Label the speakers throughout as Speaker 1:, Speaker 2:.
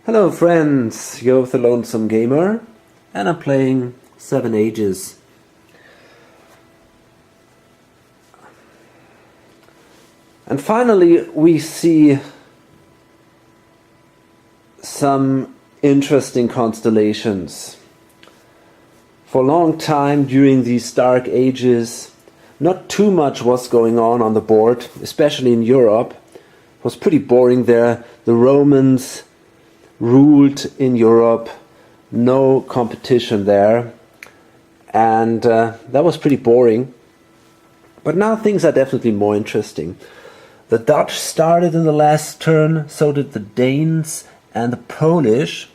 Speaker 1: Hello friends, you're the Lonesome Gamer and I'm playing 7 Ages. And finally we see some interesting constellations. For a long time during these dark ages, not too much was going on the board, especially in Europe. It was pretty boring there. The Romans ruled in Europe, no competition there, and that was pretty boring. But now things are definitely more interesting. The Dutch started in the last turn, so did the Danes and the Polish,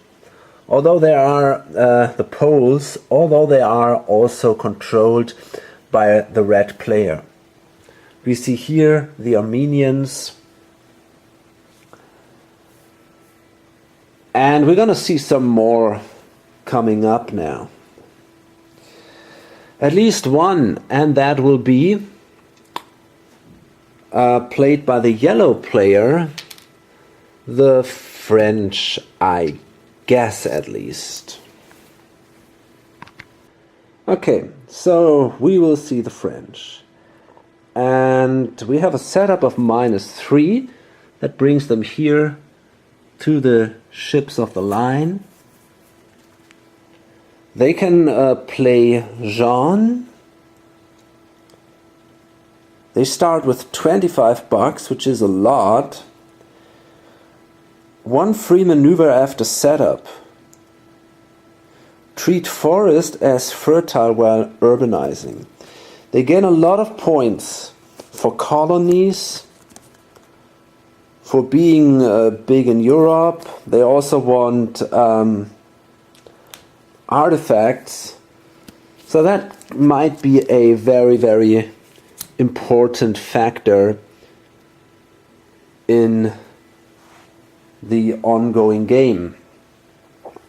Speaker 1: although they are the Poles, although they are also controlled by the red player. We see here the Armenians. And we're going to see some more coming up now. At least one, and that will be played by the yellow player, the French, I guess at least. Okay, so we will see the French. And we have a setup of -3 that brings them here to the ships of the line. They can play Jean. They start with 25 bucks, which is a lot. 1 free maneuver after setup. Treat forest as fertile while urbanizing. They gain a lot of points for colonies, for being big in Europe. They also want artifacts. So that might be a very, very important factor in the ongoing game.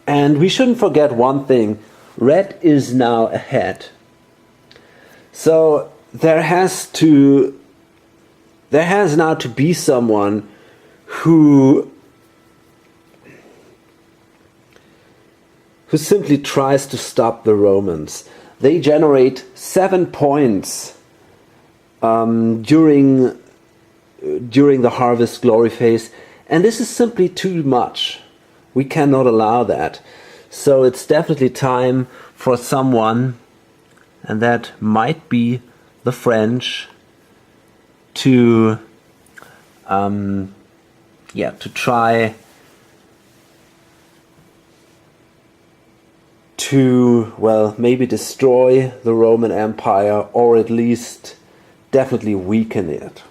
Speaker 1: And we shouldn't forget one thing. Red is now ahead. So there has now to be someone who simply tries to stop the Romans. They generate 7 points during the harvest glory phase, and this is simply too much. We cannot allow that. So it's definitely time for someone, and that might be the French, to try to, well, maybe destroy the Roman Empire, or at least definitely weaken it.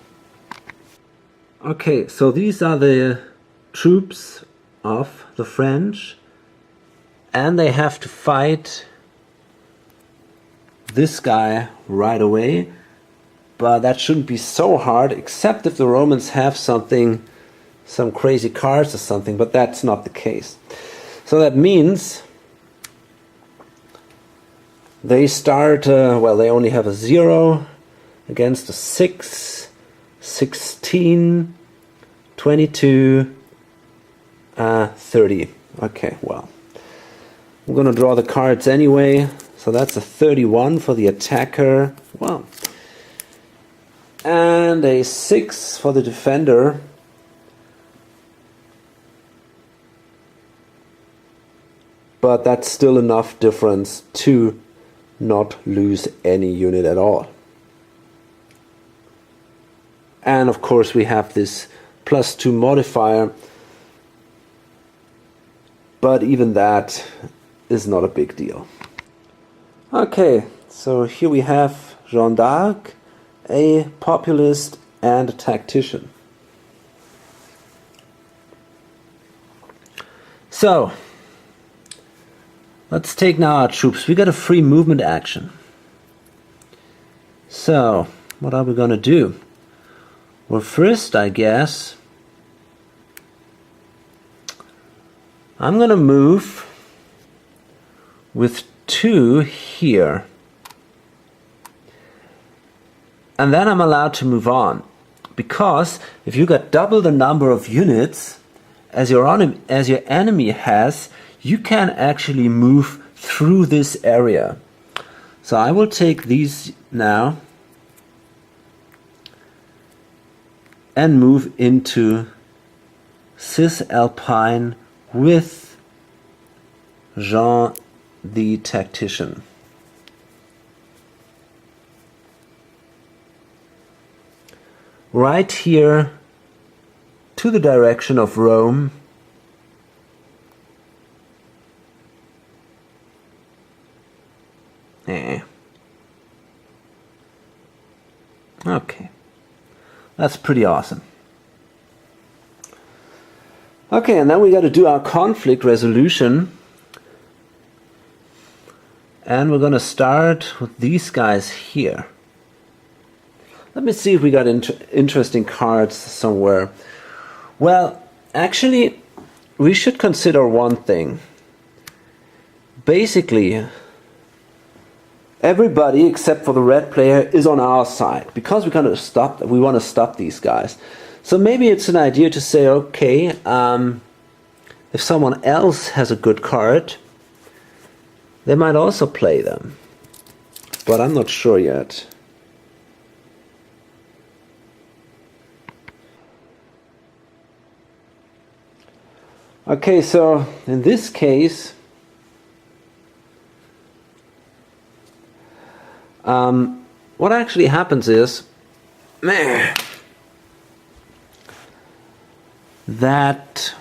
Speaker 1: Okay, so these are the troops of the French, and they have to fight this guy right away. But that shouldn't be so hard, except if the Romans have some crazy cards or something, but that's not the case. So that means they start, well, they only have a 0 against a 6, 16, 22, 30. Okay, well, I'm going to draw the cards anyway. So that's a 31 for the attacker. Well, and a 6 for the defender. But that's still enough difference to not lose any unit at all. And of course we have this +2 modifier, but even that is not a big deal. Okay, so here we have Jeanne d'Arc, a populist and a tactician. So let's take now our troops. We got a free movement action. So what are we going to do? Well, first, I guess I'm going to move with 2 here. And then I'm allowed to move on. Because if you got double the number of units as your enemy has, you can actually move through this area. So I will take these now and move into Cisalpine with Jean the Tactician. Right here to the direction of Rome. Okay, that's pretty awesome. Okay, and then we got to do our conflict resolution. And we're going to start with these guys here. Let me see if we got interesting cards somewhere. Well, actually, we should consider one thing. Basically, everybody except for the red player is on our side because we want to stop these guys. So maybe it's an idea to say, okay, if someone else has a good card, they might also play them. But I'm not sure yet. Okay, so in this case, what actually happens is that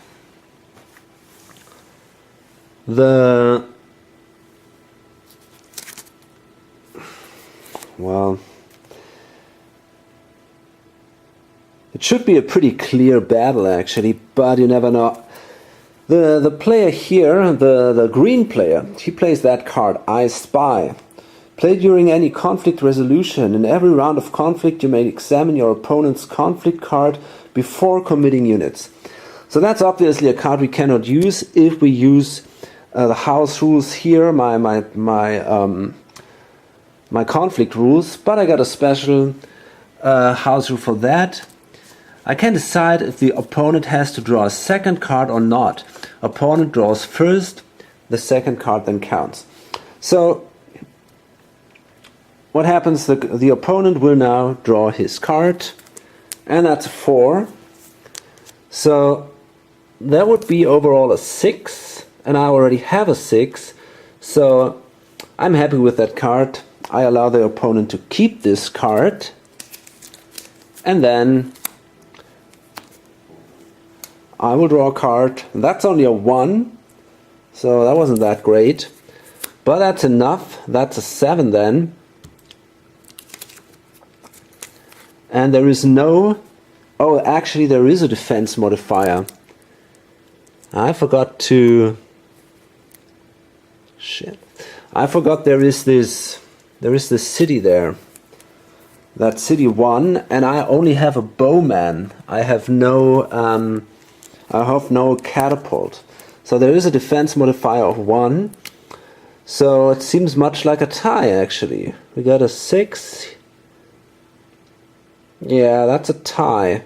Speaker 1: it should be a pretty clear battle actually, but you never know. The player here, the green player, he plays that card, I Spy. Play during any conflict resolution. In every round of conflict, you may examine your opponent's conflict card before committing units. So that's obviously a card we cannot use if we use the house rules here, my conflict rules. But I got a special house rule for that. I can decide if the opponent has to draw a second card or not. Opponent draws first, the second card then counts. So what happens, the opponent will now draw his card, and that's a 4. So that would be overall a 6, and I already have a 6, so I'm happy with that card. I allow the opponent to keep this card, and then I will draw a card. That's only a 1, so that wasn't that great, but that's enough. That's a 7 then. And there is no... Oh, actually there is a defense modifier. I forgot to... Shit. I forgot there is this city there. That's city 1, and I only have a bowman. I have no catapult. So there is a defense modifier of 1. So it seems much like a tie actually. We got a 6. Yeah, that's a tie.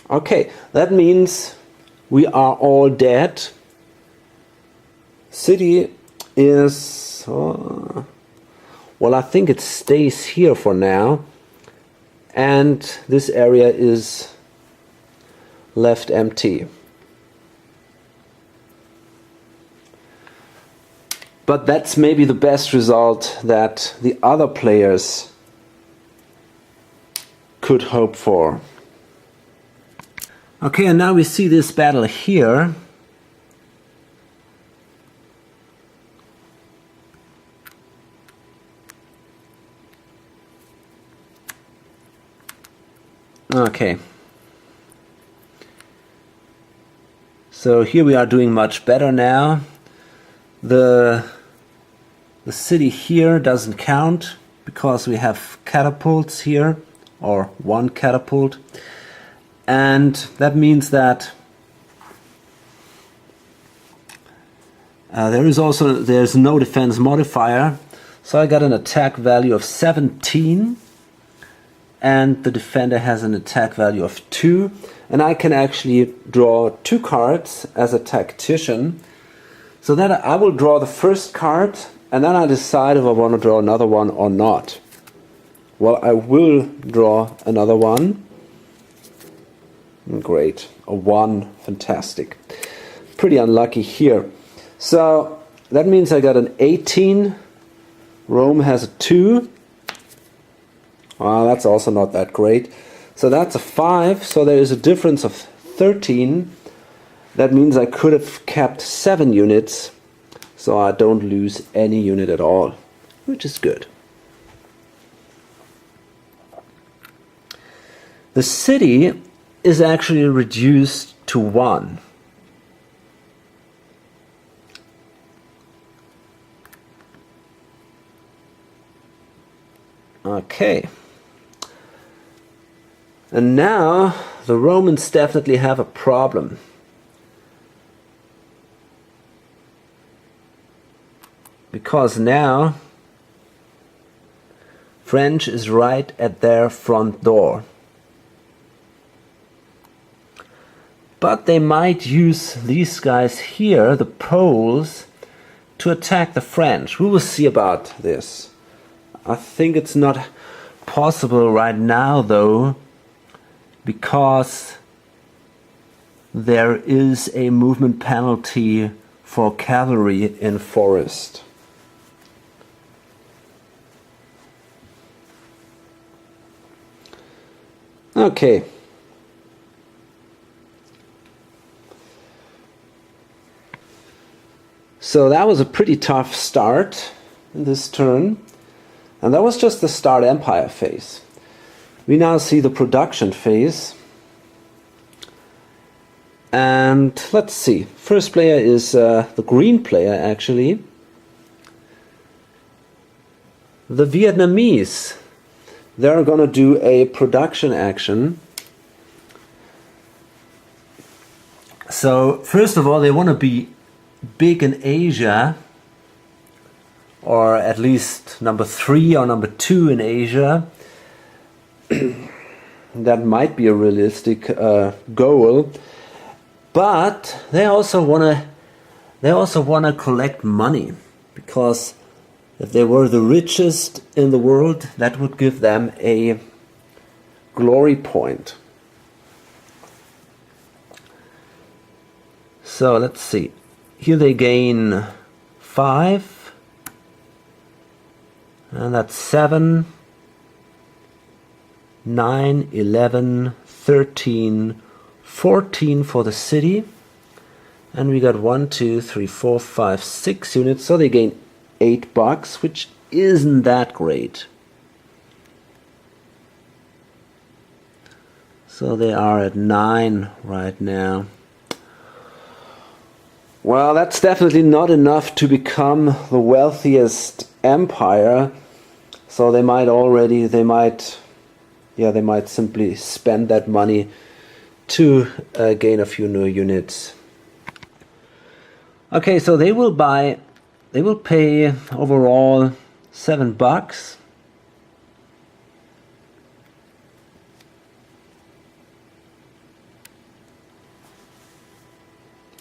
Speaker 1: Okay, that means we are all dead. City is... well, I think it stays here for now. And this area is left empty. But that's maybe the best result that the other players could hope for. Okay, and now we see this battle here. Okay. So here we are doing much better now. The city here doesn't count because we have catapults here, or 1 catapult, and that means that there's no defense modifier. So I got an attack value of 17, and the defender has an attack value of 2, and I can actually draw 2 cards as a tactician. So then I will draw the first card, and then I decide if I want to draw another one or not. Well, I will draw another one. Great, a 1, fantastic. Pretty unlucky here. So that means I got an 18. Rome has a 2. Well, that's also not that great. So that's a 5, so there is a difference of 13. That means I could have kept 7 units, so I don't lose any unit at all, which is good. The city is actually reduced to 1. Okay. And now the Romans definitely have a problem. Because now French is right at their front door. But they might use these guys here, the Poles, to attack the French. We will see about this. I think it's not possible right now though, because there is a movement penalty for cavalry in forest. Okay. So that was a pretty tough start in this turn. And that was just the start empire phase. We now see the production phase. And let's see. First player is the green player, actually. The Vietnamese. They're going to do a production action. So, first of all, they want to be big in Asia, or at least number 3 or number 2 in Asia. That might be a realistic goal, but they also want to collect money, because if they were the richest in the world, that would give them a glory point. So let's see. Here they gain 5, and that's 7, 9, 11, 13, 14 for the city, and we got 1, 2, 3, 4, 5, 6 units, so they gain $8, which isn't that great. So they are at 9 right now. Well, that's definitely not enough to become the wealthiest empire. So they might simply spend that money to gain a few new units. Okay, so they will pay overall $7.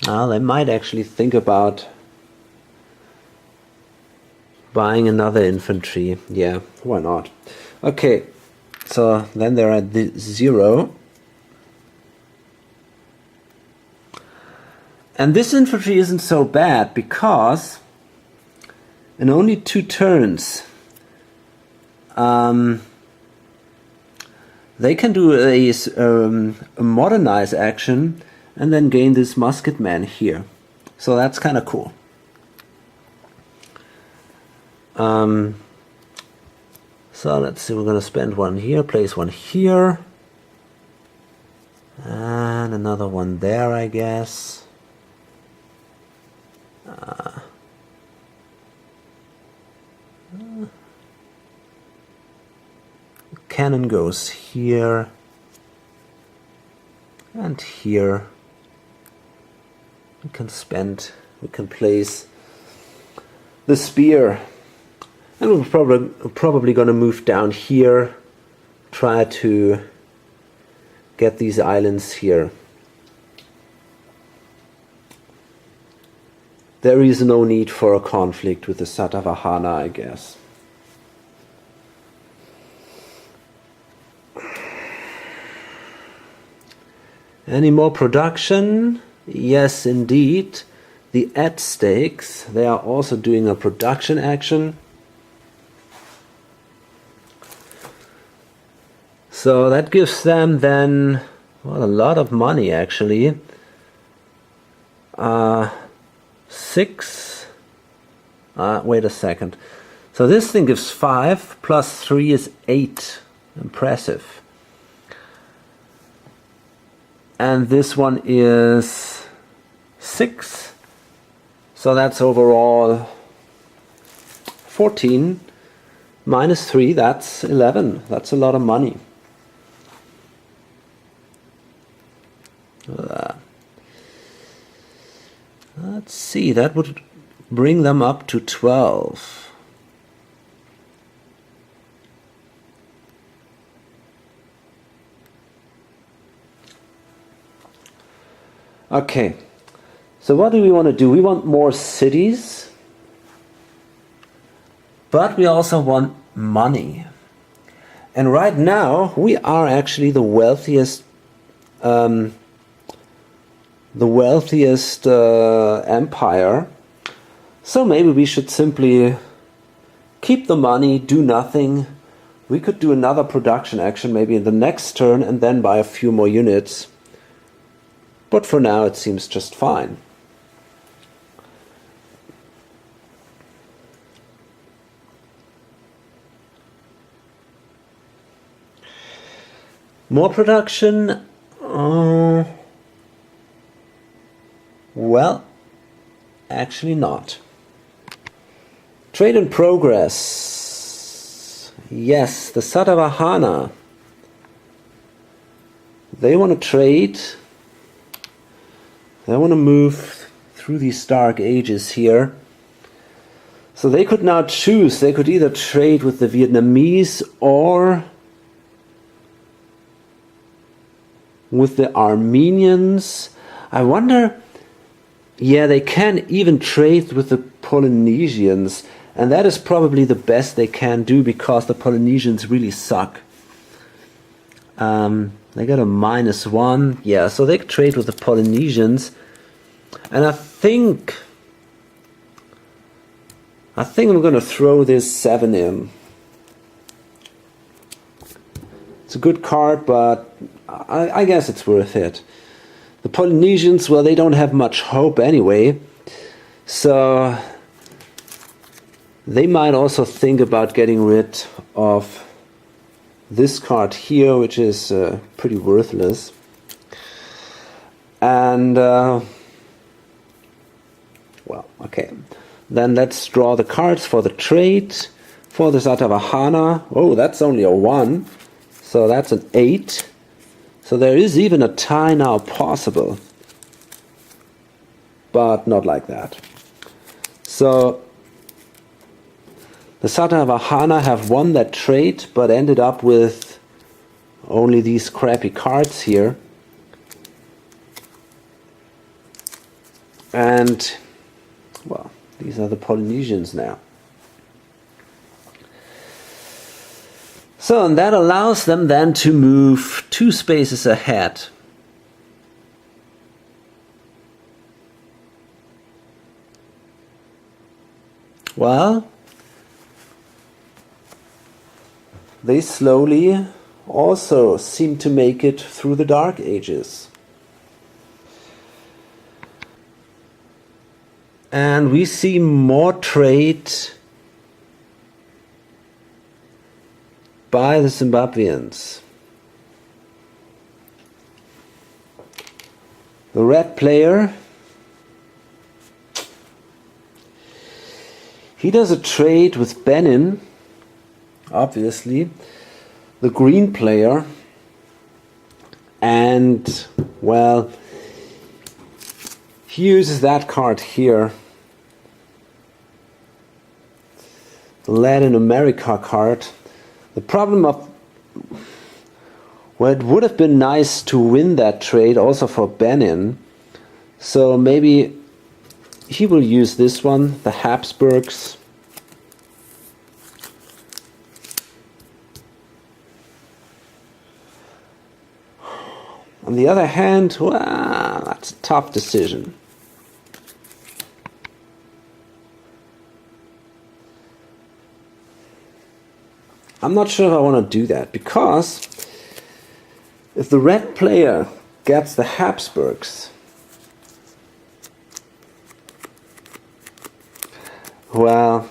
Speaker 1: They might actually think about buying another infantry. Yeah, why not? Okay, so then they're at the 0. And this infantry isn't so bad, because in only 2 turns they can do a modernize action and then gain this musketman here. So that's kind of cool. So let's see, we're going to spend 1 here, place 1 here, and another one there, I guess. Cannon goes here and here. We can place the spear, and we're probably going to move down here try to get these islands here. There is no need for a conflict with the Satavahana, I guess. Any more production? Yes, indeed. The Aztecs, they are also doing a production action. So that gives them then, well, a lot of money actually. 6. Wait a second. So this thing gives 5 plus 3 is 8. Impressive. And this one is 6. So that's overall 14 minus 3, that's 11. That's a lot of money. Let's see, that would bring them up to 12. Okay, so what do we want to do? We want more cities, but we also want money. And right now, we are actually the wealthiest empire. So maybe we should simply keep the money, do nothing. We could do another production action maybe in the next turn and then buy a few more units. But for now it seems just fine. More production? Well, actually not. Trade in progress. Yes, the Satavahana. They want to trade. They want to move through these dark ages here. So they could now choose. They could either trade with the Vietnamese or with the Armenians. I wonder, yeah, they can even trade with the Polynesians. And that is probably the best they can do because the Polynesians really suck. They got a -1. Yeah, so they could trade with the Polynesians. And I think I'm going to throw this 7 in. It's a good card, but I guess it's worth it. The Polynesians, well, they don't have much hope anyway. So they might also think about getting rid of this card here, which is pretty worthless. And, well, okay. Then let's draw the cards for the trade. For the Satavahana, oh, that's only a 1. So that's an 8. So there is even a tie now possible. But not like that. So the Satavahana have won that trade, but ended up with only these crappy cards here. And, well, these are the Polynesians now. So, and that allows them then to move 2 spaces ahead. Well, they slowly also seem to make it through the Dark Ages. And we see more trade by the Zimbabweans. The red player, he does a trade with Benin, obviously. The green player, and, well, he uses that card here. The Latin America card. The problem of Well, it would have been nice to win that trade also for Benin. So maybe he will use this one, the Habsburgs. On the other hand, well, that's a tough decision. I'm not sure if I want to do that, because if the red player gets the Habsburgs, well,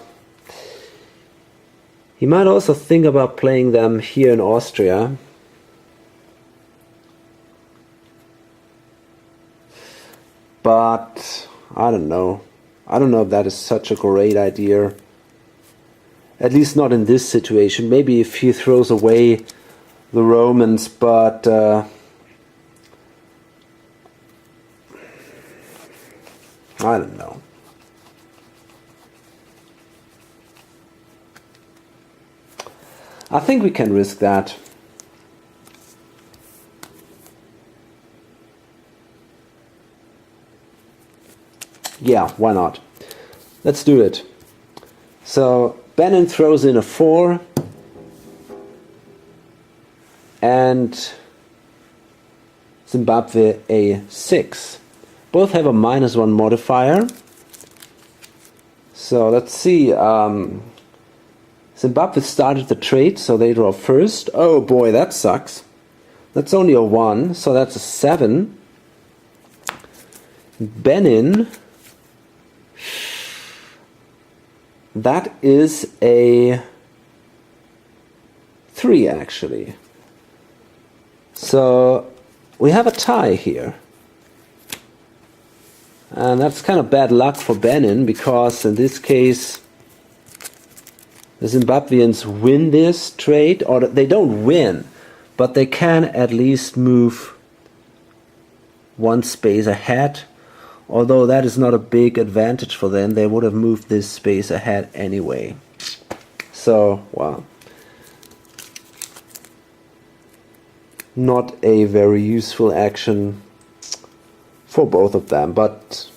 Speaker 1: he might also think about playing them here in Austria. But I don't know. I don't know if that is such a great idea. At least not in this situation. Maybe if he throws away the Romans, but I don't know. I think we can risk that. Yeah, why not? Let's do it. So Benin throws in a 4 and Zimbabwe a 6. Both have a -1 modifier. So let's see. Zimbabwe started the trade, so they draw first. Oh boy, that sucks. That's only a 1, so that's a 7. Benin, that is a 3 actually. So we have a tie here. And that's kind of bad luck for Benin, because in this case the Zimbabweans win this trade, or they don't win, but they can at least move 1 space ahead. Although that is not a big advantage for them, they would have moved this space ahead anyway. So, well, not a very useful action for both of them, but,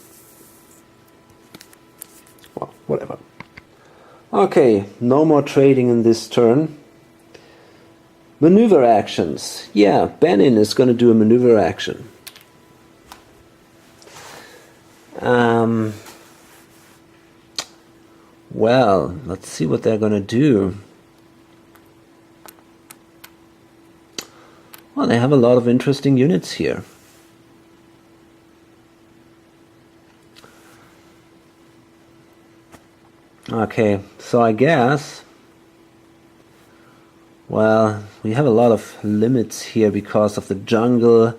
Speaker 1: well, whatever. Okay, no more trading in this turn. Maneuver actions. Yeah, Benin is going to do a maneuver action. Well, let's see what they're going to do. Well, they have a lot of interesting units here. Okay, so I guess, well, we have a lot of limits here because of the jungle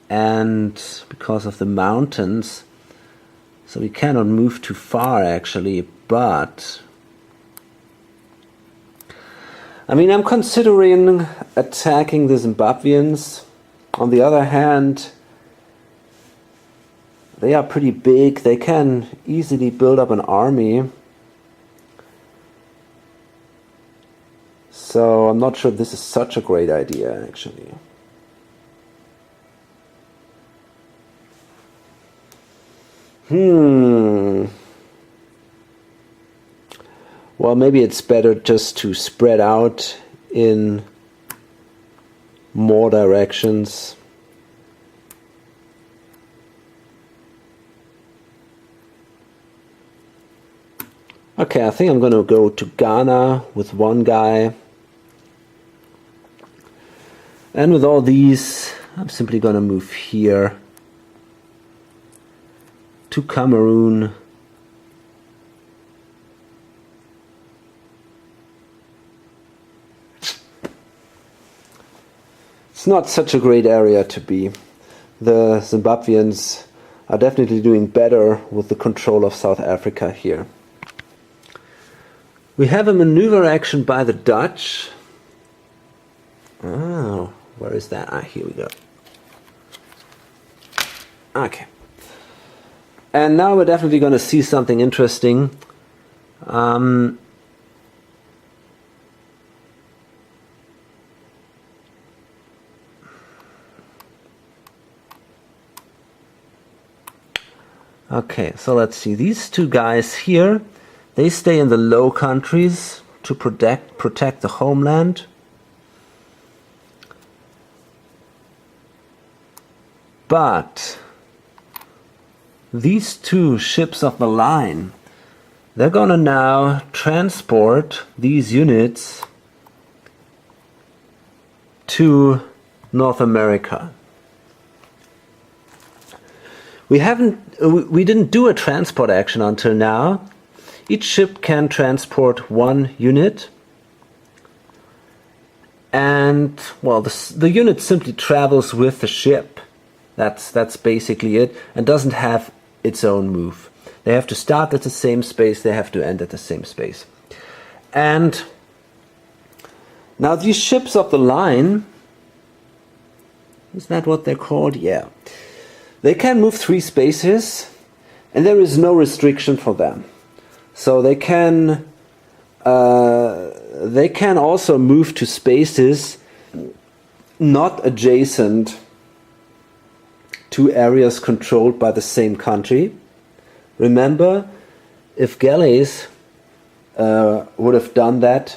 Speaker 1: and because of the mountains. So we cannot move too far actually, but I mean, I'm considering attacking the Zimbabweans. On the other hand, they are pretty big. They can easily build up an army. So I'm not sure this is such a great idea actually. Well, maybe it's better just to spread out in more directions. Okay, I think I'm going to go to Ghana with 1 guy. And with all these, I'm simply going to move here to Cameroon. It's not such a great area to be. The Zimbabweans are definitely doing better with the control of South Africa here. We have a maneuver action by the Dutch. Oh, where is that? Ah, here we go. Okay. And now we're definitely going to see something interesting. Okay, so let's see. These two guys here, they stay in the Low Countries to protect the homeland. But these two ships of the line, they're gonna now transport these units to North America. We didn't do a transport action until now. Each ship can transport one unit, and well, the unit simply travels with the ship. That's basically it, and doesn't have its own move. They have to start at the same space, they have to end at the same space. And now these ships of the line, is that what they're called? Yeah. They can move 3 spaces, and there is no restriction for them. So they can also move to spaces not adjacent to areas controlled by the same country. Remember, if galleys would have done that,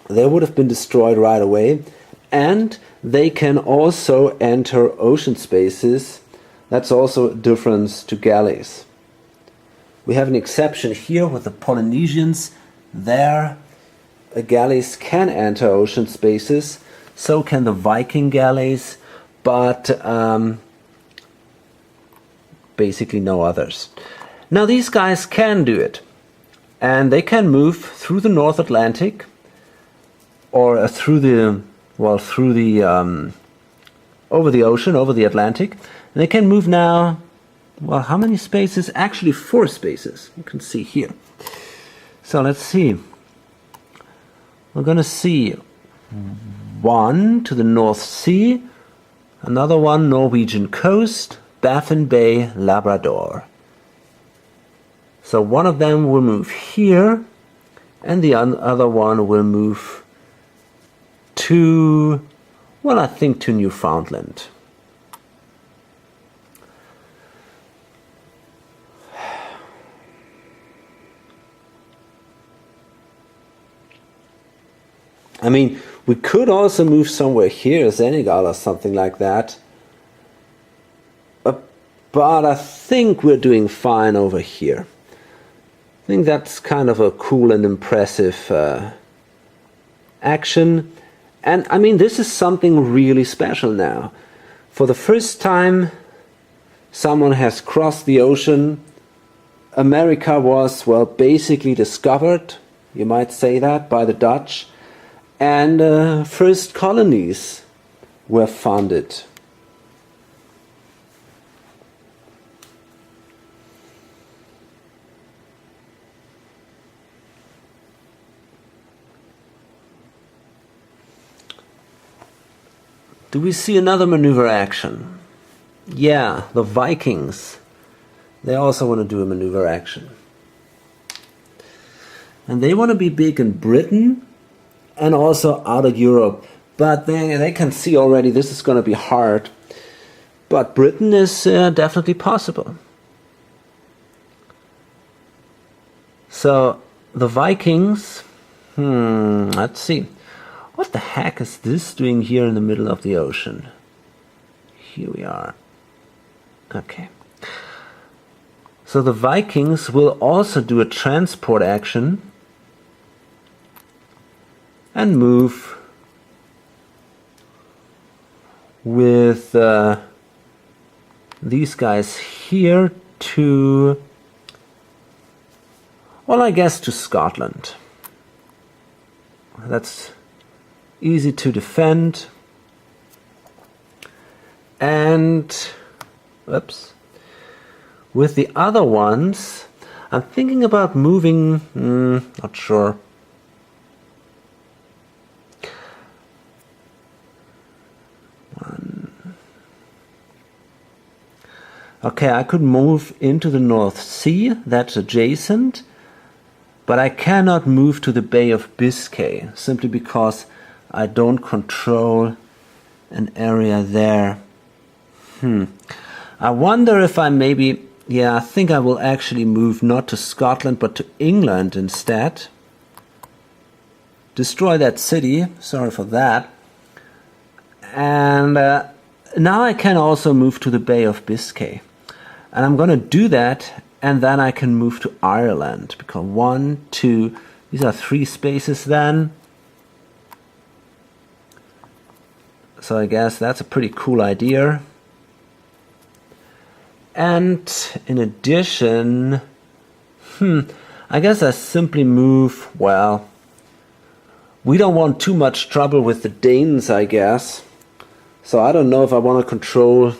Speaker 1: they would have been destroyed right away. And they can also enter ocean spaces. That's also a difference to galleys. We have an exception here with the Polynesians. There, galleys can enter ocean spaces. So can the Viking galleys, but basically no others. Now these guys can do it, and they can move through the North Atlantic, or over the ocean, over the Atlantic. And they can move now, well, how many spaces? Actually 4 spaces, you can see here. So let's see. We're going to see one to the North Sea, another one Norwegian coast, Baffin Bay, Labrador. So one of them will move here, and the other one will move to, well, I think to Newfoundland. I mean, we could also move somewhere here, Senegal or something like that. But I think we're doing fine over here. I think that's kind of a cool and impressive action. And I mean, this is something really special now. For the first time, someone has crossed the ocean. America was, well, basically discovered, you might say that, by the Dutch. And first colonies were founded. Do we see another maneuver action? Yeah, the Vikings. They also want to do a maneuver action. And they want to be big in Britain and also out of Europe. But they can see already this is going to be hard. But Britain is definitely possible. So the Vikings, let's see. What the heck is this doing here in the middle of the ocean? Here we are. Okay. So the Vikings will also do a transport action and move with these guys here to, well, I guess to Scotland. That's easy to defend. And oops, with the other ones I'm thinking about moving, not sure. Okay, I could move into the North Sea, that's adjacent, but I cannot move to the Bay of Biscay simply because I don't control an area there. I wonder if I maybe Yeah, I think I will actually move not to Scotland but to England instead. Destroy that city, sorry for that. And now I can also move to the Bay of Biscay. And I'm going to do that, and then I can move to Ireland. Because 1, 2, these are 3 spaces then. So I guess that's a pretty cool idea. And in addition, I guess I simply move, well, we don't want too much trouble with the Danes, I guess. So I don't know if I want to control...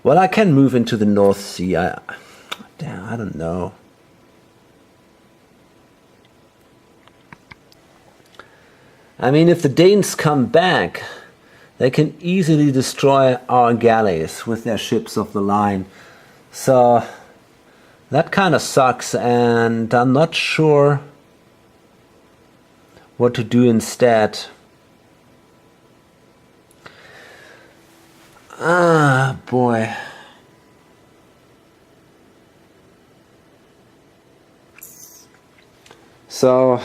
Speaker 1: Well, I can move into the North Sea. I don't know. I mean, if the Danes come back, they can easily destroy our galleys with their ships of the line. So that kind of sucks, and I'm not sure what to do instead. Ah, boy. So...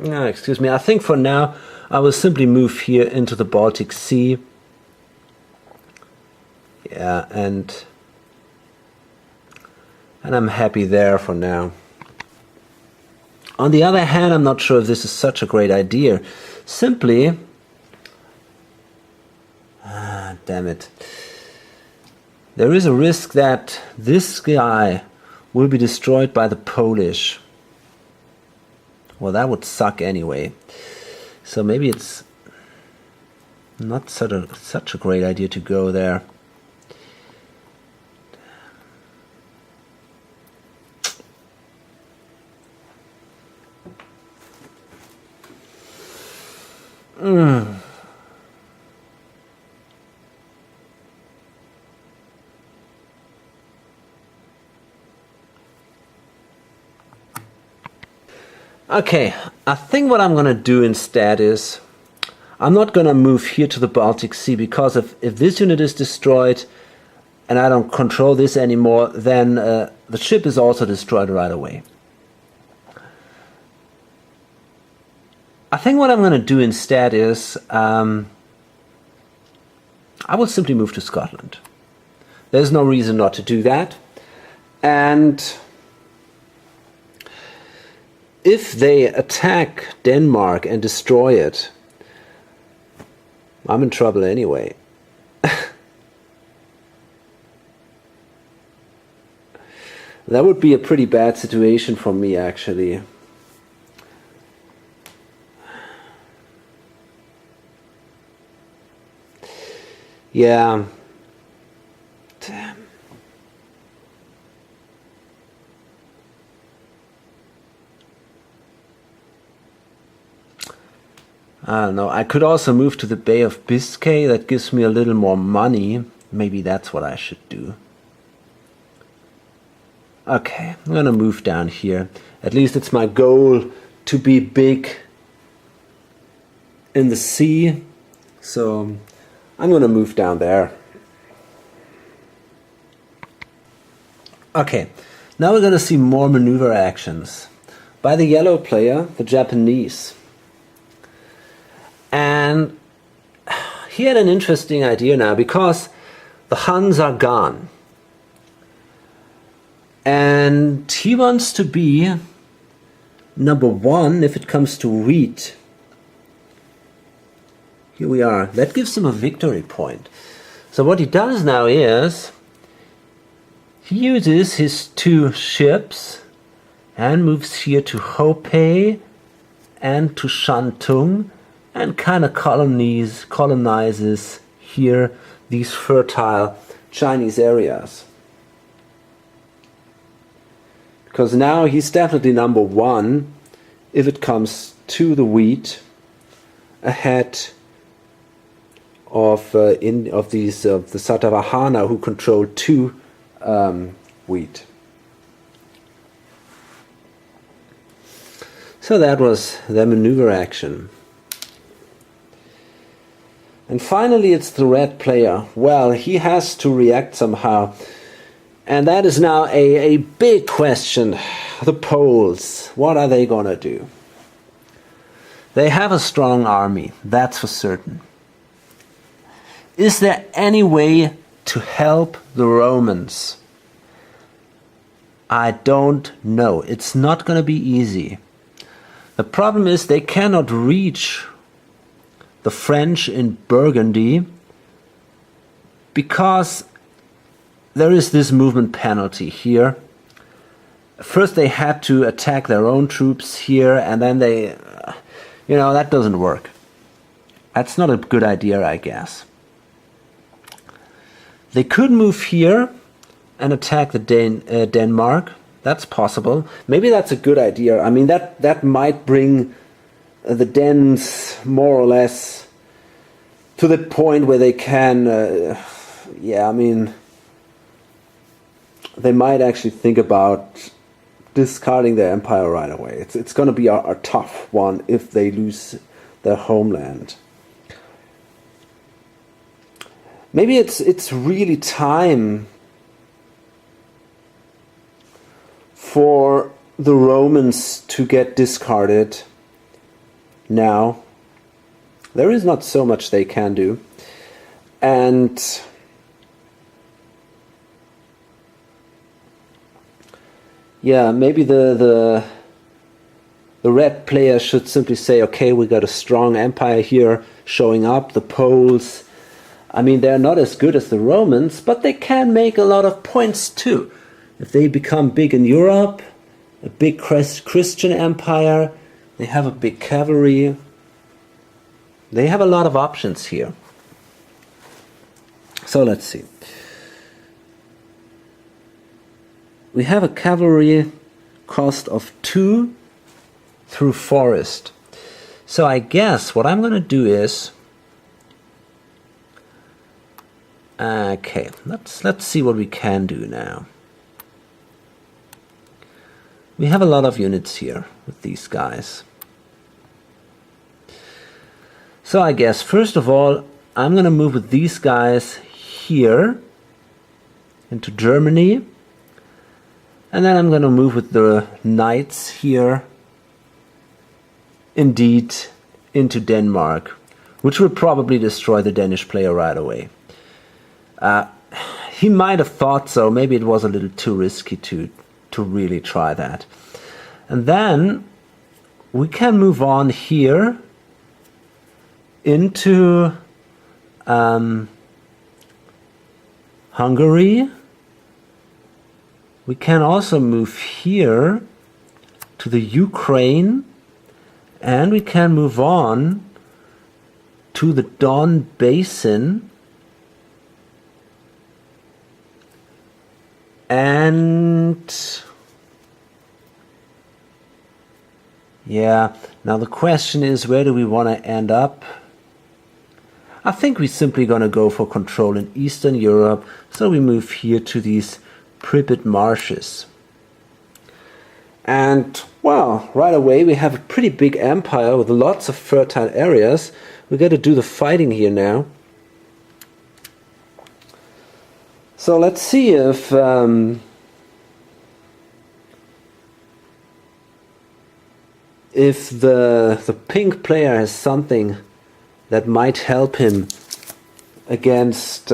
Speaker 1: No, excuse me. I think for now I will simply move here into the Baltic Sea. Yeah, and I'm happy there for now. On the other hand, I'm not sure if this is such a great idea. Simply... damn it. There is a risk that this guy will be destroyed by the Polish. Well, that would suck anyway. So maybe it's not such a great idea to go there. Okay, I think what I'm going to do instead is I'm not going to move here to the Baltic Sea, because if this unit is destroyed and I don't control this anymore, then the ship is also destroyed right away. I think what I'm going to do instead is I will simply move to Scotland. There's no reason not to do that. And if they attack Denmark and destroy it, I'm in trouble anyway. That would be a pretty bad situation for me, actually. Yeah. Damn. I don't know. I could also move to the Bay of Biscay. That gives me a little more money. Maybe that's what I should do. Okay, I'm gonna move down here. At least it's my goal to be big in the sea. So I'm gonna move down there. Okay, now we're gonna see more maneuver actions by the yellow player, the Japanese. And he had an interesting idea now, because the Huns are gone. And he wants to be number 1 if it comes to wheat. Here we are. That gives him a victory point. So what he does now is he uses his 2 ships and moves here to Hopei and to Shantung, and kind of colonizes here these fertile Chinese areas. Because now he's definitely number 1 if it comes to the wheat, ahead of the Satavahana, who controlled 2 wheat. So that was the maneuver action. And finally it's the red player. Well, he has to react somehow. And that is now a big question. The Poles, what are they gonna do? They have a strong army, that's for certain. Is there any way to help the Romans? I don't know. It's not gonna be easy. The problem is they cannot reach the French in Burgundy because there is this movement penalty here. First they had to attack their own troops here, and then they, that doesn't work. That's not a good idea, I guess. They could move here and attack the Denmark. That's possible. Maybe that's a good idea. I mean, that might bring the Danes more or less to the point where they can, they might actually think about discarding their empire right away. It's going to be a tough one if they lose their homeland. Maybe it's really time for the Romans to get discarded now. There is not so much they can do. And yeah, maybe the red player should simply say, okay, we got a strong empire here showing up. The Poles, I mean, they're not as good as the Romans, but they can make a lot of points too. If they become big in Europe, a big Christian empire, they have a big cavalry. They have a lot of options here. So let's see. We have a cavalry cost of 2 through forest. So I guess what I'm going to do is, okay, let's see what we can do now. We have a lot of units here with these guys. So I guess first of all I'm going to move with these guys here into Germany, and then I'm going to move with the knights here indeed into Denmark, which will probably destroy the Danish player right away. He might have thought so. Maybe it was a little too risky to really try that. And then we can move on here into Hungary. We can also move here to the Ukraine, and we can move on to the Don Basin, and yeah, now the question is, where do we want to end up? I think we're simply going to go for control in Eastern Europe, so we move here to these Pripyat marshes. And, well, right away we have a pretty big empire with lots of fertile areas. We got to do the fighting here now. So let's see if the pink player has something that might help him against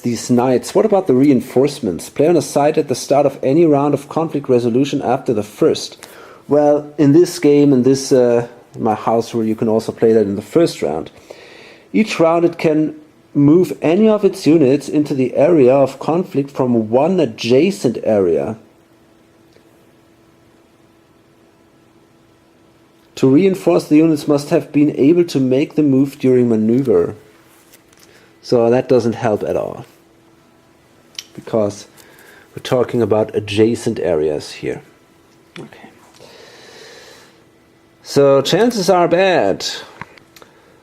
Speaker 1: these knights. What about the reinforcements? Play on a side at the start of any round of conflict resolution after the first. Well, in this game, in this my house rule, you can also play that in the first round. Each round it can move any of its units into the area of conflict from one adjacent area. To reinforce, the units must have been able to make the move during maneuver. So that doesn't help at all, because we're talking about adjacent areas here. Okay. So chances are bad.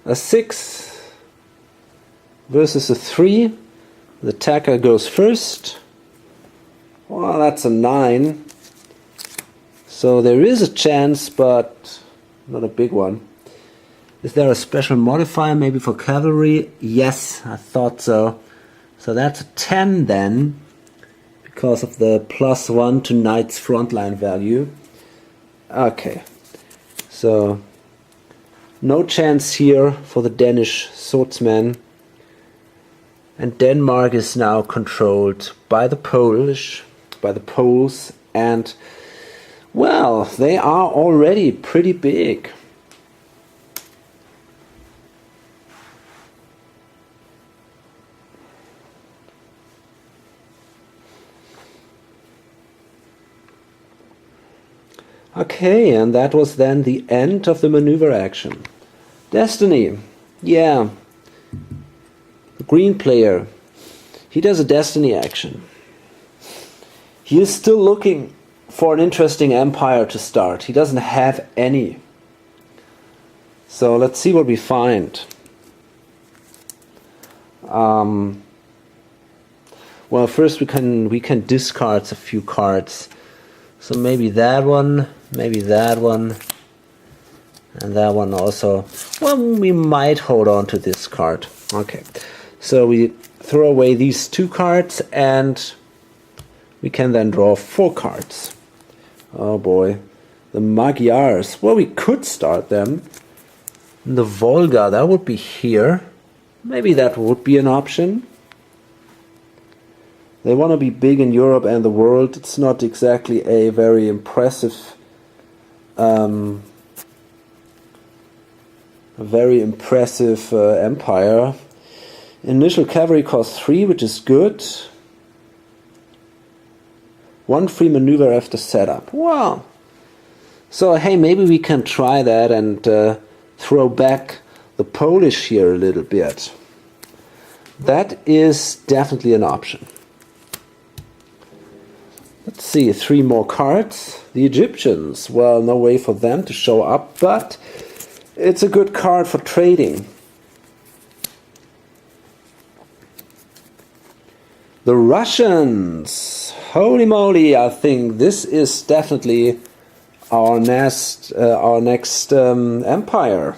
Speaker 1: A 6 versus a 3. The attacker goes first. Well, that's a 9. So there is a chance, but not a big one. Is there a special modifier maybe for cavalry? Yes, I thought so. So that's a 10 then, because of the +1 to knight's frontline value. Okay, so no chance here for the Danish swordsman. And Denmark is now controlled by the Poles, and well, they are already pretty big. Okay, and that was then the end of the maneuver action. Destiny. Yeah. The green player. He does a destiny action. He is still looking for an interesting empire to start. He doesn't have any. So let's see what we find. Well, first we can discard a few cards. So maybe that one, and that one also. Well, we might hold on to this card. Okay, so we throw away these 2 cards, and we can then draw 4 cards. Oh boy, the Magyars. Well, we could start them. The Volga, that would be here. Maybe that would be an option. They want to be big in Europe and the world. It's not exactly a very impressive empire. Initial cavalry costs 3, which is good. 1 free maneuver after setup. Wow. So hey, maybe we can try that and throw back the Polish here a little bit. That is definitely an option. Let's see, 3 more cards. The Egyptians, well, no way for them to show up, but it's a good card for trading. The Russians, holy moly, I think this is definitely our next empire.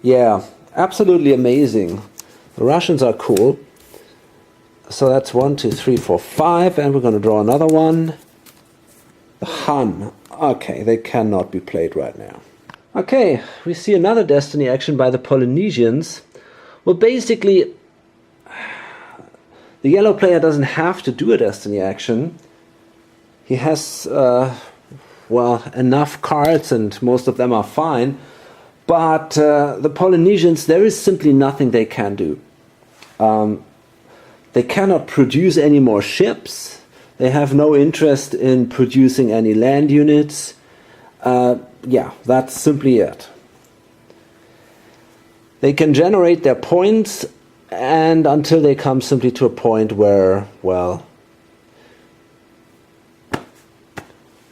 Speaker 1: Yeah, absolutely amazing. The Russians are cool. So that's 1, 2, 3, 4, 5, and we're going to draw another one. The Han. Okay, they cannot be played right now. Okay, we see another destiny action by the Polynesians. Well, basically, the yellow player doesn't have to do a destiny action. He has, well, enough cards, and most of them are fine. But the Polynesians, there is simply nothing they can do. They cannot produce any more ships. They have no interest in producing any land units. Yeah, that's simply it. They can generate their points, and until they come simply to a point where, well,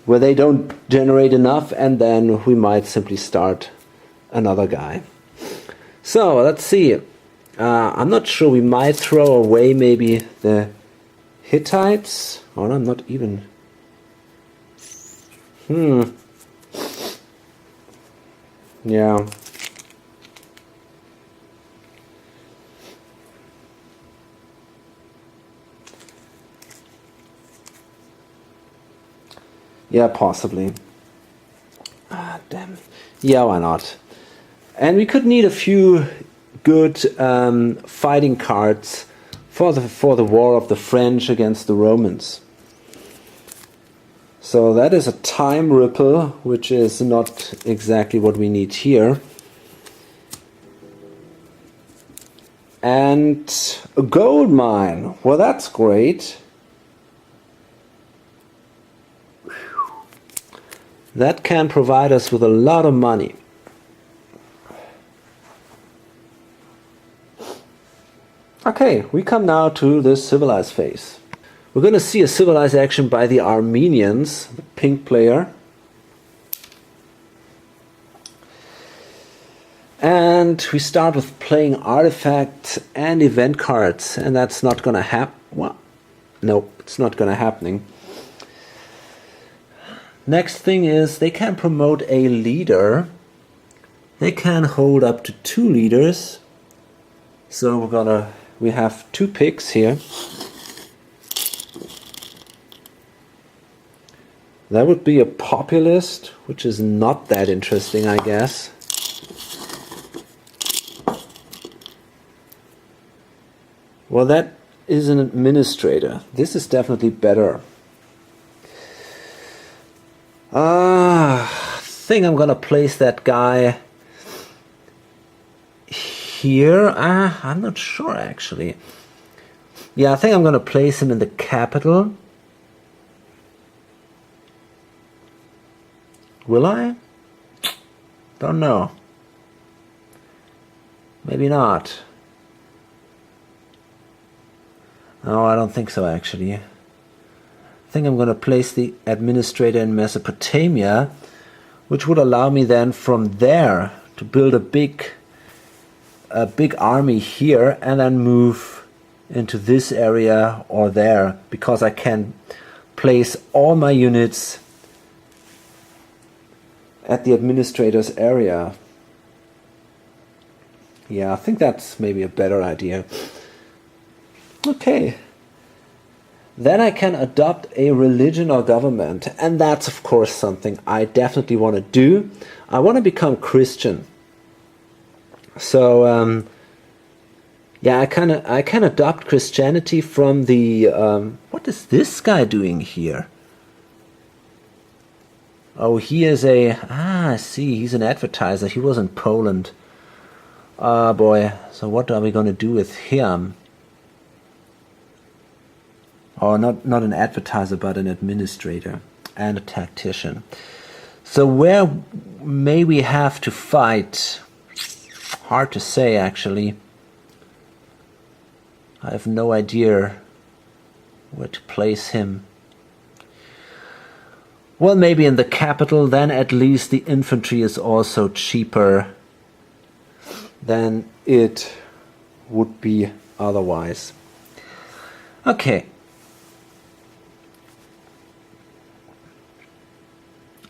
Speaker 1: where they don't generate enough, and then we might simply start another guy. So, let's see. I'm not sure, we might throw away maybe the Hittites. Or I'm not even... Yeah. Yeah, possibly. Ah, damn. Yeah, why not? And we could need a few good fighting cards for the war of the French against the Romans. So that is a time ripple, which is not exactly what we need here. And a gold mine. Well, that's great. That can provide us with a lot of money. Okay, we come now to the civilized phase. We're going to see a civilized action by the Armenians, the pink player. And we start with playing artifacts and event cards, and that's not gonna happen. Well, no, it's not gonna happening. Next thing is they can promote a leader. They can hold up to 2 leaders. So we have 2 picks here. That would be a populist, which is not that interesting, I guess. Well, that is an administrator. This is definitely better. I think I'm gonna place that guy here. I'm not sure actually. Yeah, I think I'm gonna place him in the capital. Will I? Don't know. Maybe not. No, I don't think so actually. I think I'm going to place the administrator in Mesopotamia, which would allow me then from there to build a big army here and then move into this area or there, because I can place all my units at the administrator's area. Yeah, I think that's maybe a better idea. Okay. Then I can adopt a religion or government, and that's of course something I definitely want to do. I want to become Christian. So yeah, I can adopt Christianity from the what is this guy doing here? Oh, he is I see, he's an advertiser. He was in Poland. Ah, boy. So what are we going to do with him? Oh, not an advertiser, but an administrator and a tactician. So where may we have to fight? Hard to say, actually. I have no idea where to place him. Well, maybe in the capital, then at least the infantry is also cheaper than it would be otherwise. Okay.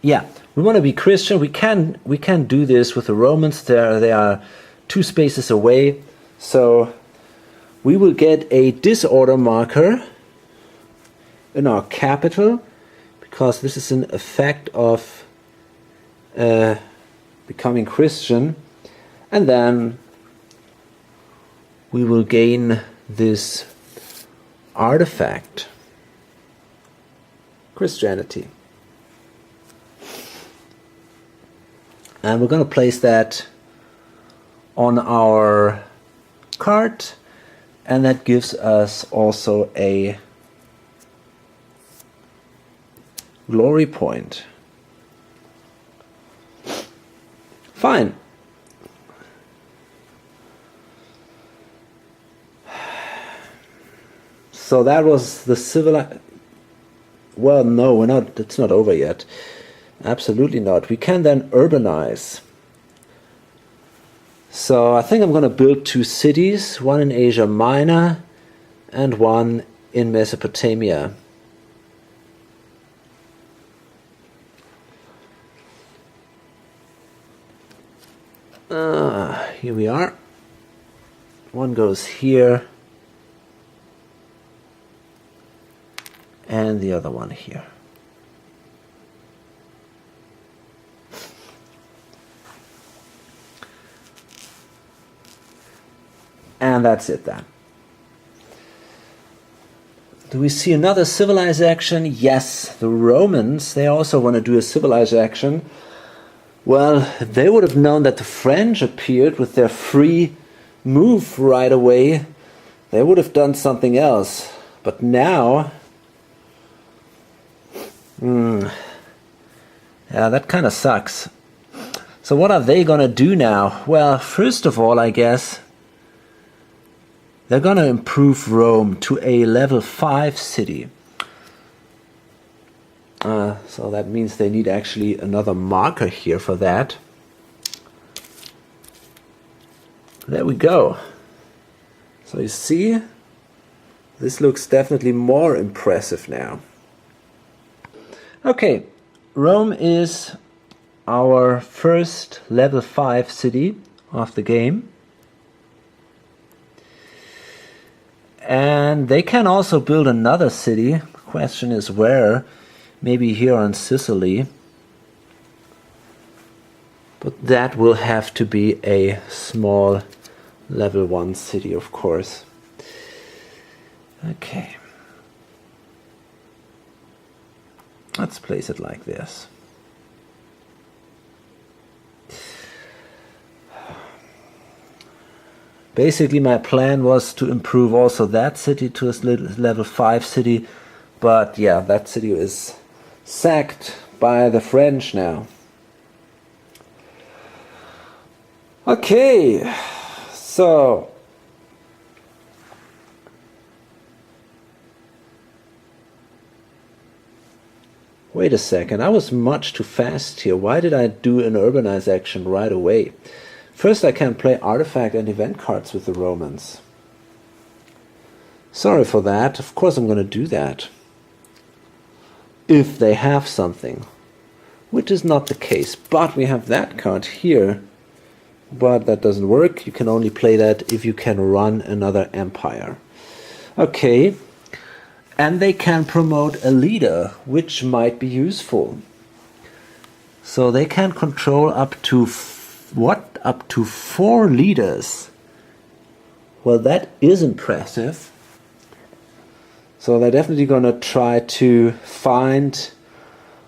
Speaker 1: Yeah, we want to be Christian. We can do this with the Romans. They are 2 spaces away. So we will get a disorder marker in our capital, because this is an effect of becoming Christian. And then we will gain this artifact, Christianity. And we're going to place that on our card, and that gives us also a glory point. Fine. So that was the Civilized. Well, no, we're not. It's not over yet. Absolutely not. We can then urbanize. So I think I'm going to build 2 cities, one in Asia Minor and one in Mesopotamia. Here we are. One goes here and the other one here. And that's it then. Do we see another civilized action? Yes, the Romans, they also want to do a civilized action. Well, they would have known that the French appeared with their free move right away. They would have done something else. But now, yeah, that kind of sucks. So what are they going to do now? Well, first of all, I guess they're going to improve Rome to a level 5 city. So that means they need actually another marker here for that. There we go. So you see, this looks definitely more impressive now. Okay, Rome is our first level 5 city of the game. And they can also build another city. The question is where. Maybe here on Sicily. But that will have to be a small level 1 city, of course. Okay. Let's place it like this. Basically my plan was to improve also that city to a level 5 city, but yeah, that city is sacked by the French now. Okay, so wait a second, I was much too fast here. Why did I do an urbanize action right away? First I can play artifact and event cards with the Romans. Sorry for that. Of course I'm going to do that. If they have something. Which is not the case. But we have that card here. But that doesn't work. You can only play that if you can run another empire. Okay. And they can promote a leader, which might be useful. So they can control up to what? Up to 4 leaders. Well, that is impressive. So they're definitely going to try to find,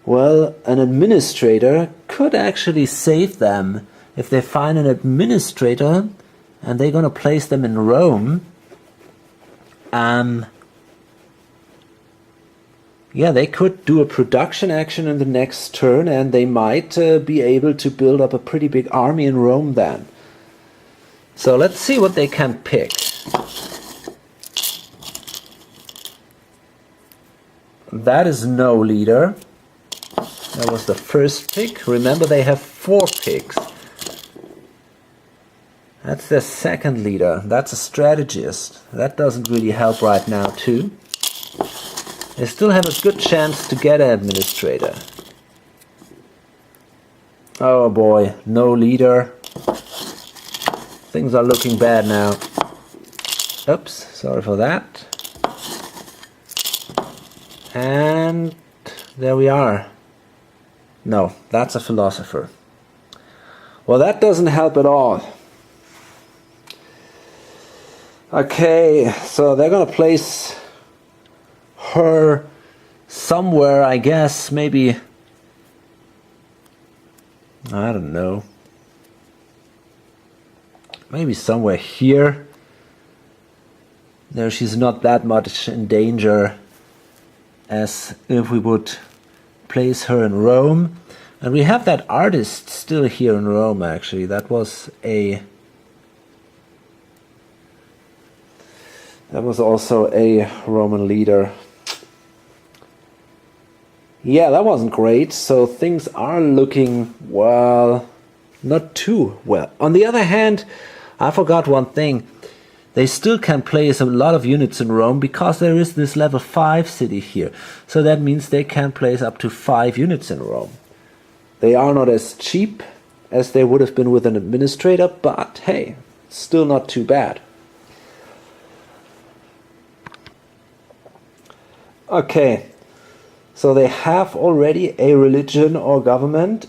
Speaker 1: well, an administrator could actually save them. If they find an administrator and they're going to place them in Rome, yeah, they could do a production action in the next turn and they might be able to build up a pretty big army in Rome then. So let's see what they can pick. That is no leader. That was the first pick. Remember, they have 4 picks. That's their second leader. That's a strategist. That doesn't really help right now too. They still have a good chance to get an administrator. Oh boy, no leader. Things are looking bad now. Oops, sorry for that. And there we are. No, that's a philosopher. Well, that doesn't help at all. Okay, so they're gonna place her somewhere, I guess, maybe, I don't know, maybe somewhere here. There she's not that much in danger as if we would place her in Rome. And we have that artist still here in Rome, actually. That was also a Roman leader. Yeah, that wasn't great. So things are looking, well, not too well. On the other hand, I forgot one thing. They still can place a lot of units in Rome because there is this level 5 city here. So that means they can place up to 5 units in Rome. They are not as cheap as they would have been with an administrator, but hey, still not too bad. Okay, so they have already a religion or government.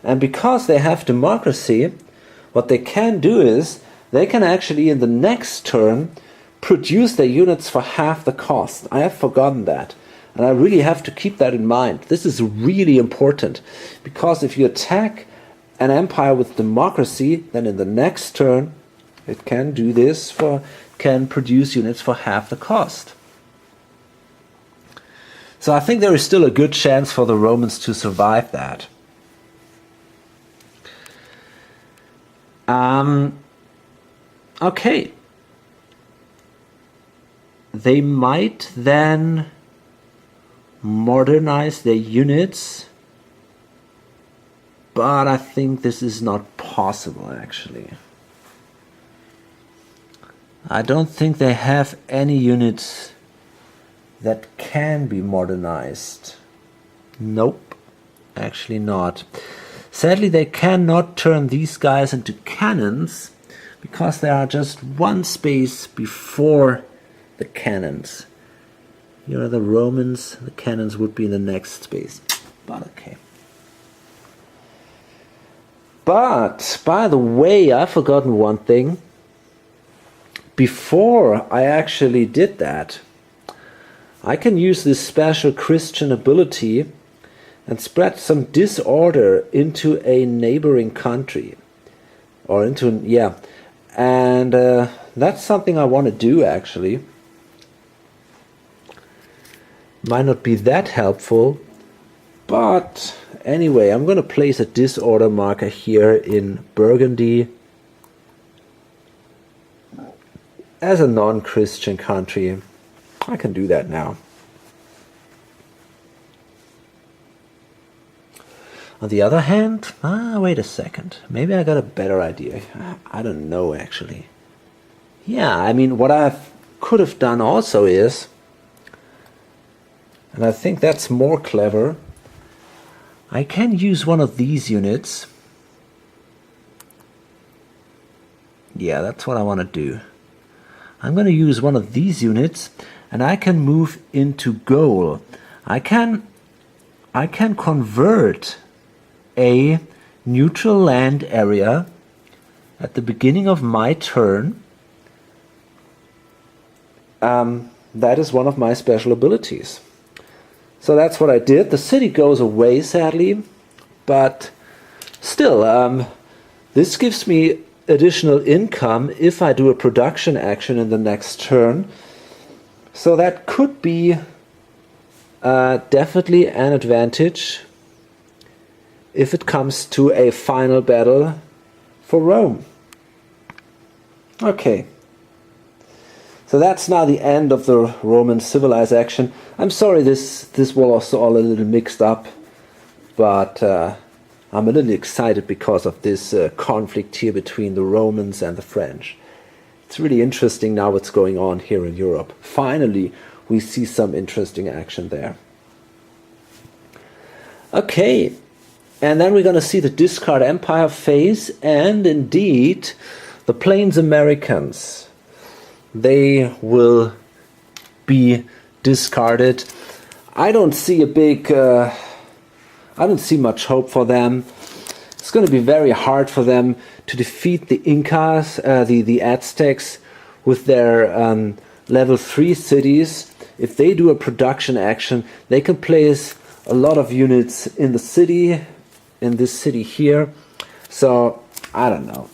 Speaker 1: And because they have democracy, what they can do is they can actually in the next turn produce their units for half the cost. I have forgotten that. And I really have to keep that in mind. This is really important. Because if you attack an empire with democracy, then in the next turn it can do this can produce units for half the cost. So I think there is still a good chance for the Romans to survive that. Okay. They might then modernize their units but I think this is not possible actually. I don't think they have any units that can be modernized. Nope, actually not. Sadly, they cannot turn these guys into cannons because they are just one space before the cannons. Here are the Romans, the cannons would be in the next space, but okay. But, by the way, I've forgotten one thing. Before I actually did that, I can use this special Christian ability and spread some disorder into a neighboring country. Or into, yeah. And that's something I want to do actually. Might not be that helpful. But anyway, I'm going to place a disorder marker here in Burgundy as a non-Christian country. I can do that now. On the other hand, wait a second. Maybe I got a better idea. I don't know actually. Yeah, I mean what I could have done also is, and I think that's more clever, I can use one of these units. Yeah, that's what I want to do. I'm going to use one of these units and I can move into goal. I can convert a neutral land area at the beginning of my turn. That is one of my special abilities. So that's what I did. The city goes away, sadly, but still, this gives me additional income if I do a production action in the next turn. So that could be definitely an advantage if it comes to a final battle for Rome. Okay. So that's now the end of the Roman Civilized action. I'm sorry this was all a little mixed up, but I'm a little excited because of this conflict here between the Romans and the French. It's really interesting now what's going on here in Europe. Finally, we see some interesting action there. Okay, and then we're going to see the discard empire phase, and indeed, the Plains Americans, they will be discarded. I don't see much hope for them. It's going to be very hard for them to defeat the Incas, the Aztecs, with their level 3 cities. If they do a production action, they can place a lot of units in the city, in this city here. So, I don't know.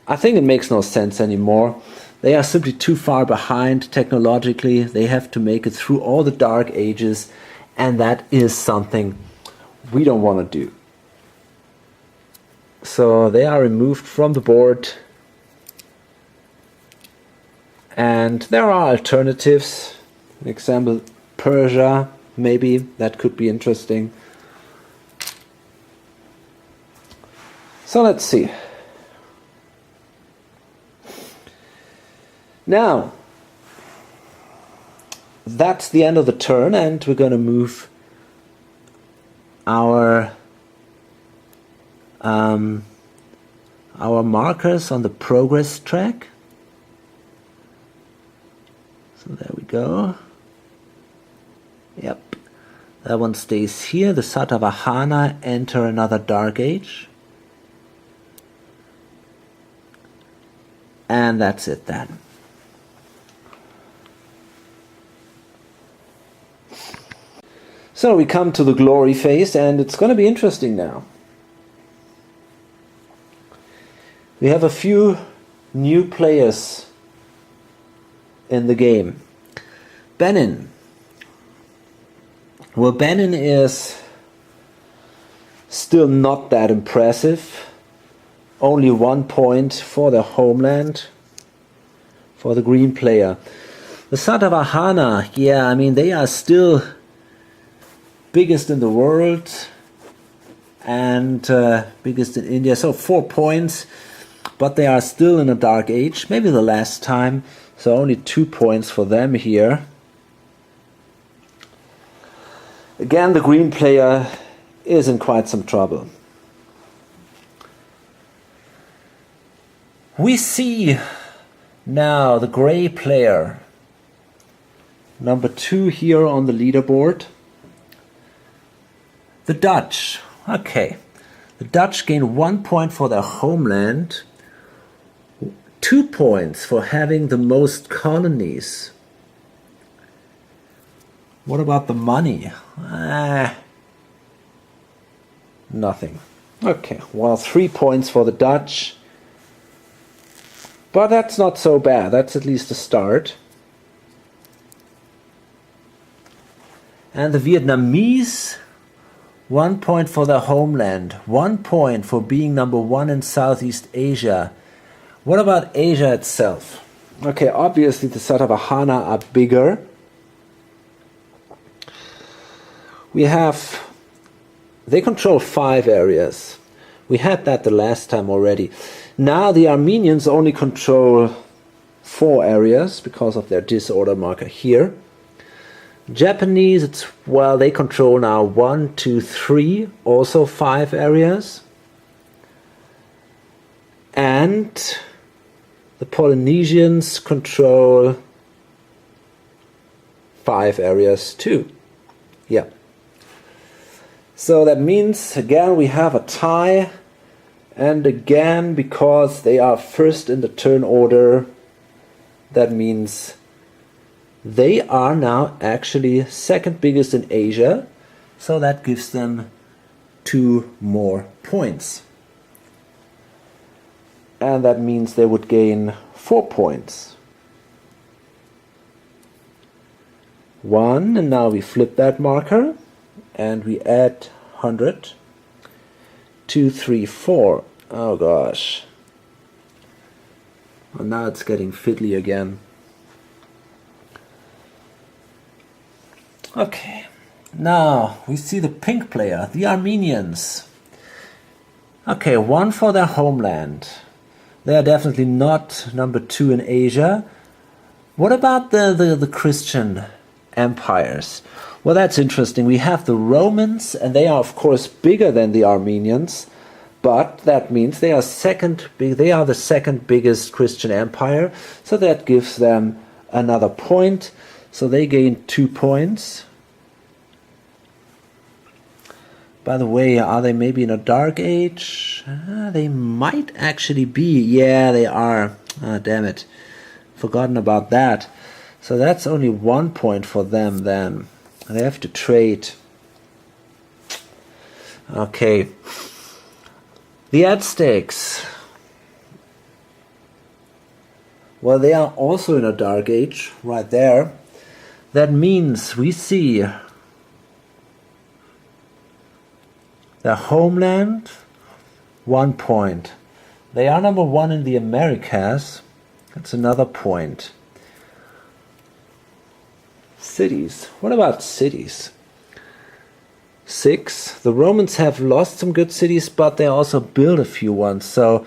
Speaker 1: I think it makes no sense anymore. They are simply too far behind technologically. They have to make it through all the dark ages, and that is something we don't want to do. So they are removed from the board, and there are alternatives. For example, Persia, maybe that could be interesting. So let's see. Now, that's the end of the turn, and we're going to move our markers on the progress track. So there we go. Yep, that one stays here. The Satavahana enter another dark age. And that's it then. So we come to the glory phase, and it's going to be interesting now. We have a few new players in the game. Benin. Well, Benin is still not that impressive. Only 1 point for the homeland, for the green player. The Satavahana, yeah, I mean, they are still biggest in the world. and biggest in India. So 4 points, but they are still in a dark age, maybe the last time, so only 2 points for them here. Again, the green player is in quite some trouble. We see now the gray player, number 2 here on the leaderboard. The Dutch. Okay. The Dutch gain 1 point for their homeland, 2 points for having the most colonies. What about the money? Nothing. Okay, well, 3 points for the Dutch. But that's not so bad. That's at least a start. And the Vietnamese, 1 point for their homeland. 1 point for being number 1 in Southeast Asia. What about Asia itself? Okay, obviously the Satavahana are bigger. They control 5 areas. We had that the last time already. Now the Armenians only control 4 areas because of their disorder marker here. Japanese, they control now 1, 2, 3, also 5 areas. And the Polynesians control 5 areas too. Yeah. So that means, again, we have a tie. And again, because they are first in the turn order, that means they are now actually second biggest in Asia. So that gives them 2 more points. And that means they would gain 4 points. 1, and now we flip that marker and we add 100. 2, 3, 4. Oh gosh. Well, now it's getting fiddly again. Okay. Now we see the pink player, the Armenians. Okay, 1 for their homeland. They are definitely not number 2 in Asia. What about the Christian empires? Well, that's interesting. We have the Romans, and they are of course bigger than the Armenians, but that means they are the second biggest Christian empire, so that gives them another point. So they gain 2 points. By the way, are they maybe in a dark age? They might actually be. Yeah, they are. Ah, damn it. Forgotten about that. So that's only 1 point for them then. They have to trade. Okay. The Aztecs. Well, they are also in a dark age, right there. That means we see their homeland, 1 point. They are number 1 in the Americas. That's another point. Cities. What about cities? 6. The Romans have lost some good cities, but they also built a few ones. So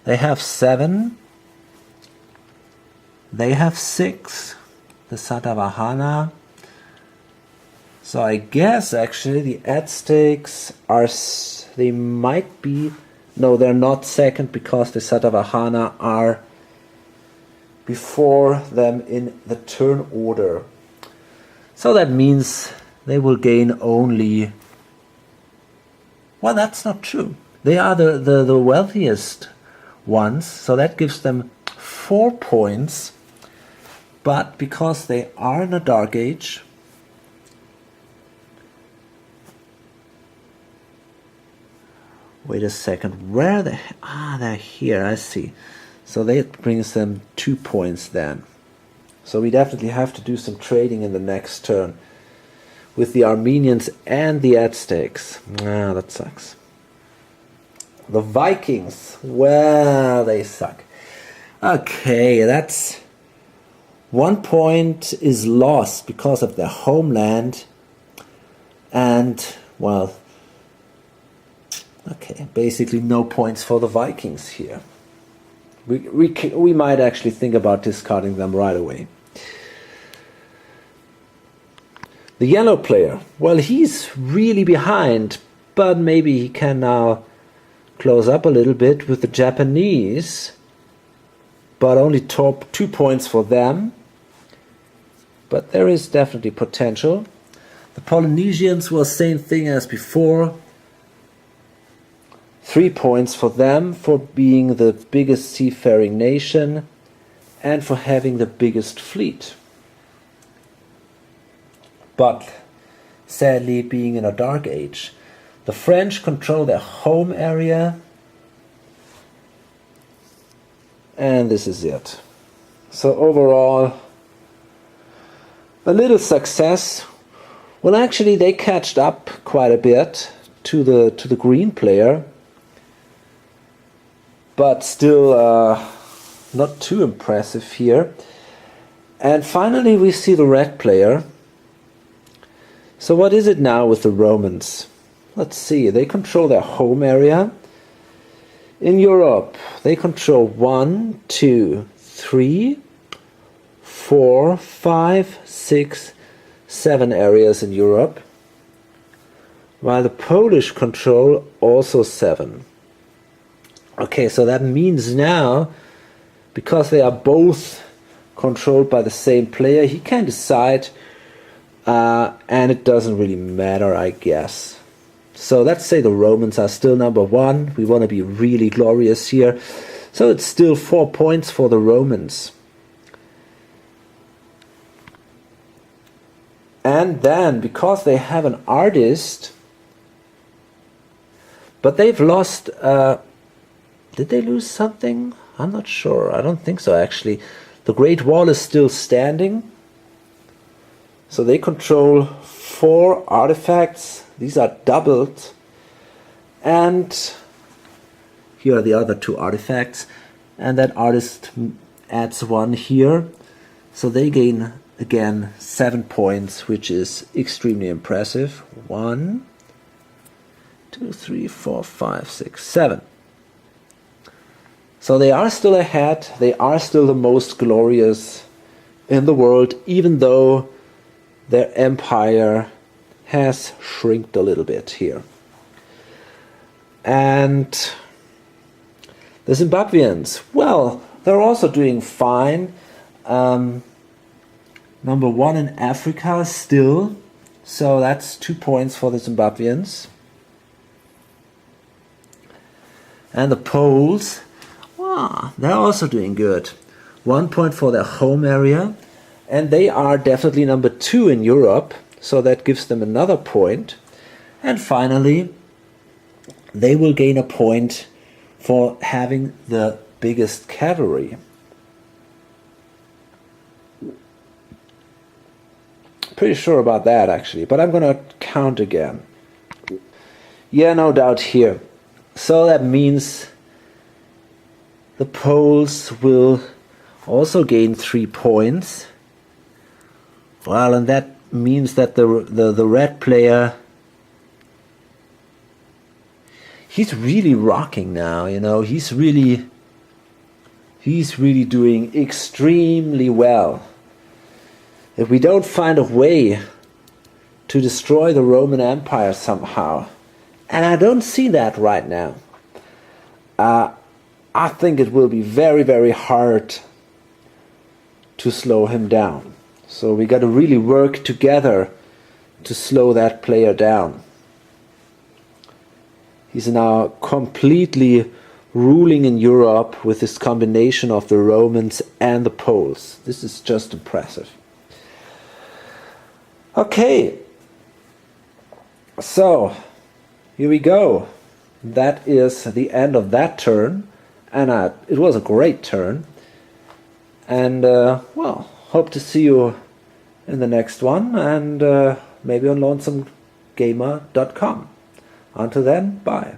Speaker 1: they have 7. They have 6. The Satavahana. So I guess actually the Aztecs they might be, no, they're not second because the Satavahana are before them in the turn order. So that means they will gain only, well, that's not true. They are the wealthiest ones, so that gives them 4 points. But because they are in a dark age, wait a second, where are they? Ah, they're here, I see. So that brings them 2 points then. So we definitely have to do some trading in the next turn with the Armenians and the Aztecs. Ah, that sucks. The Vikings, well, they suck. Okay, that's 1 point is lost because of their homeland. And, well, Okay, basically no points for the Vikings here. We might actually think about discarding them right away. The yellow player, well, he's really behind, but maybe he can now close up a little bit with the Japanese, but only top 2 points for them. But there is definitely potential. The Polynesians were same thing as before. 3 points for them for being the biggest seafaring nation and for having the biggest fleet. But sadly being in a dark age. The French control their home area. And this is it. So overall, a little success. Well, actually they catched up quite a bit to the green player. But still not too impressive here. And finally we see the red player. So what is it now with the Romans? Let's see, they control their home area. In Europe, they control 1, 2, 3, 4, 5, 6, 7 areas in Europe. While the Polish control also 7. Okay, so that means now, because they are both controlled by the same player, he can decide, and it doesn't really matter, I guess. So let's say the Romans are still number 1. We want to be really glorious here. So it's still 4 points for the Romans. And then, because they have an artist, but they've lost... did they lose something? I'm not sure. I don't think so, actually. The Great Wall is still standing. So they control 4 artifacts. These are doubled. And here are the other 2 artifacts. And that artist adds 1 here. So they gain, again, 7 points, which is extremely impressive. 1, 2, 3, 4, 5, 6, 7. So they are still ahead, they are still the most glorious in the world, even though their empire has shrinked a little bit here. And the Zimbabweans, well, they're also doing fine. Number 1 in Africa still, so that's 2 points for the Zimbabweans. And the Poles, they're also doing good. 1 point for their home area. And they are definitely number 2 in Europe. So that gives them another point. And finally, they will gain a point for having the biggest cavalry. Pretty sure about that, actually. But I'm going to count again. Yeah, no doubt here. So that means... the Poles will also gain 3 points. Well, and that means that the red player, he's really rocking now, you know. He's really doing extremely well. If we don't find a way to destroy the Roman Empire somehow, and I don't see that right now, I think it will be very, very hard to slow him down. So we got to really work together to slow that player down. He's now completely ruling in Europe with this combination of the Romans and the Poles. This is just impressive. Okay, so here we go. That is the end of that turn. And it was a great turn. And, well, hope to see you in the next one. And maybe on lonesomegamer.com. Until then, bye.